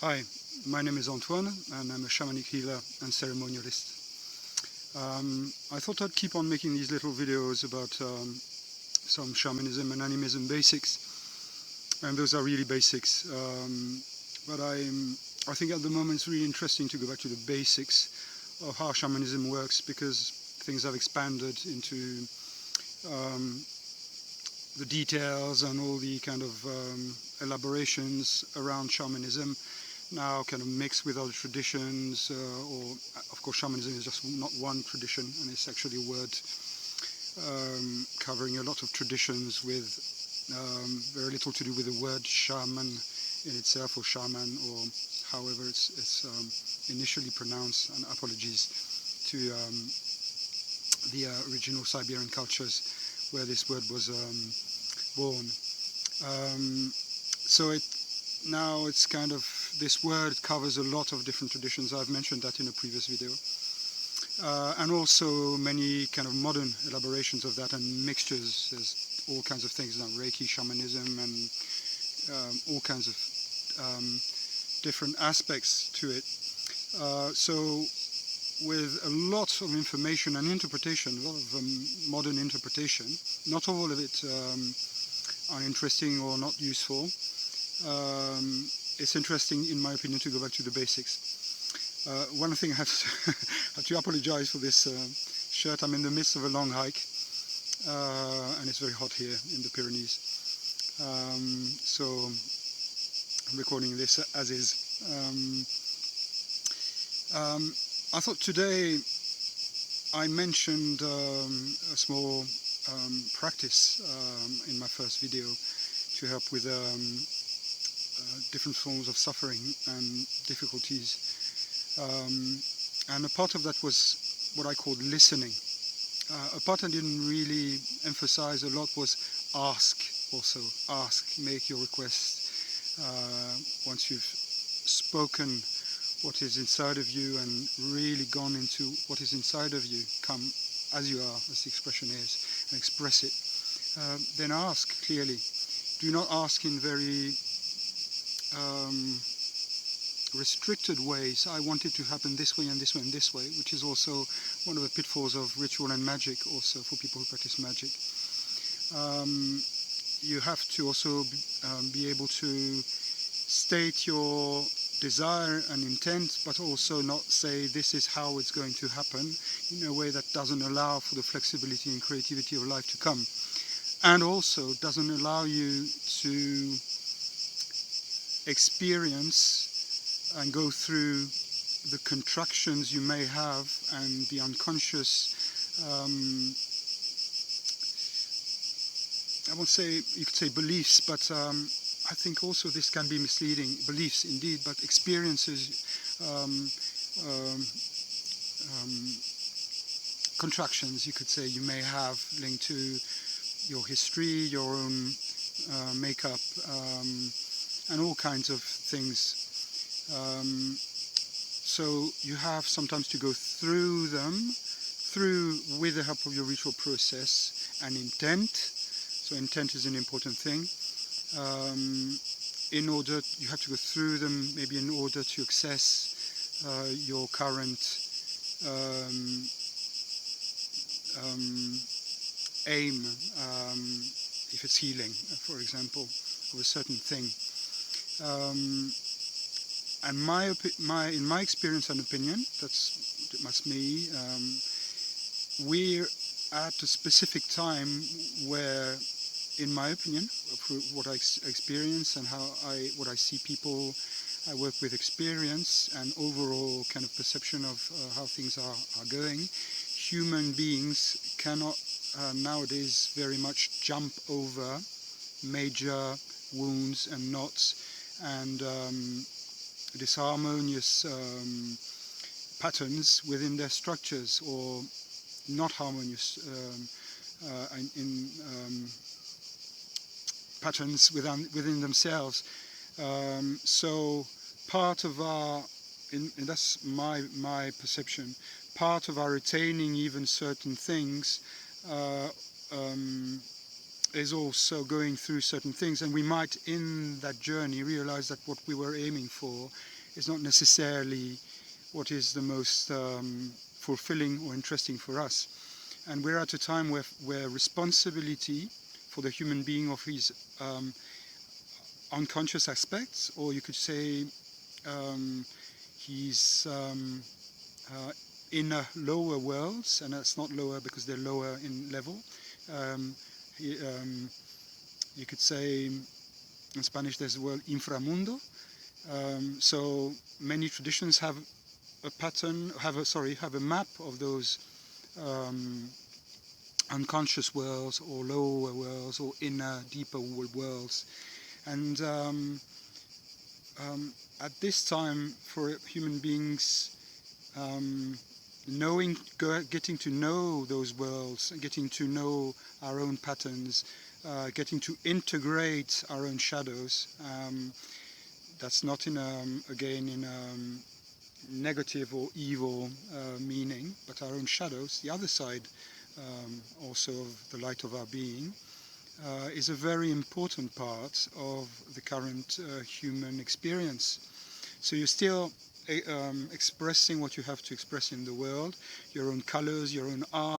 Hi, my name is Antoine and I'm a shamanic healer and ceremonialist. I thought I'd keep on making these little videos about some shamanism and animism basics, and those are really basics. But I think at the moment it's really interesting to go back to the basics of how shamanism works, because things have expanded into the details and all the kind of elaborations around shamanism now kind of mixed with other traditions, or of course shamanism is just not one tradition, and it's actually a word covering a lot of traditions with very little to do with the word shaman in itself, or shaman, or however it's initially pronounced, and apologies to the original Siberian cultures where this word was born. So now it's kind of, this word covers a lot of different traditions. I've mentioned that in a previous video. And also many kind of modern elaborations of that and mixtures. There's all kinds of things now, Reiki, shamanism, and all kinds of different aspects to it. So with a lot of information and interpretation, a lot of modern interpretation, not all of it are interesting or not useful. It's interesting, in my opinion, to go back to the basics. One thing I have to apologize for this shirt. I'm in the midst of a long hike, and it's very hot here in the Pyrenees. So I'm recording this as is. I thought today I mentioned a small practice in my first video to help with different forms of suffering and difficulties, and a part of that was what I called listening. A part I didn't really emphasize a lot was ask. Also ask, make your requests. Once you've spoken what is inside of you and really gone into what is inside of you, come as you are, as the expression is, and express it, then ask clearly. Do not ask in very restricted ways. I want it to happen this way and this way and this way, which is also one of the pitfalls of ritual and magic, also for people who practice magic. You have to also be able to state your desire and intent, but also not say this is how it's going to happen, in a way that doesn't allow for the flexibility and creativity of life to come, and also doesn't allow you to experience and go through the contractions you may have and the unconscious, I won't say, you could say beliefs, but I think also this can be misleading. Beliefs indeed, but experiences, contractions, you could say, you may have linked to your history, your own makeup, and all kinds of things. So you have sometimes to go through them, with the help of your ritual process and intent. So intent is an important thing. In order, you have to go through them, maybe in order to access your current aim, if it's healing, for example, of a certain thing. And in my experience and opinion, that's me, we're at a specific time where, in my opinion, what I experience and what I see people I work with experience, and overall kind of perception of how things are going, human beings cannot nowadays very much jump over major wounds and knots and disharmonious patterns within their structures, or not harmonious in patterns within themselves. So part of our, and that's my perception, part of our retaining even certain things is also going through certain things, and we might in that journey realize that what we were aiming for is not necessarily what is the most fulfilling or interesting for us. And we're at a time where responsibility for the human being of his unconscious aspects, or you could say his inner lower worlds, and that's not lower because they're lower in level. You could say in Spanish there's the word inframundo. So many traditions have a pattern, have a map of those unconscious worlds or lower worlds or inner, deeper worlds. And at this time, for human beings, getting to know those worlds, getting to know our own patterns, getting to integrate our own shadows, that's not in again in negative or evil meaning, but our own shadows, the other side also of the light of our being, is a very important part of the current human experience. So you're still expressing what you have to express in the world, your own colors, your own art,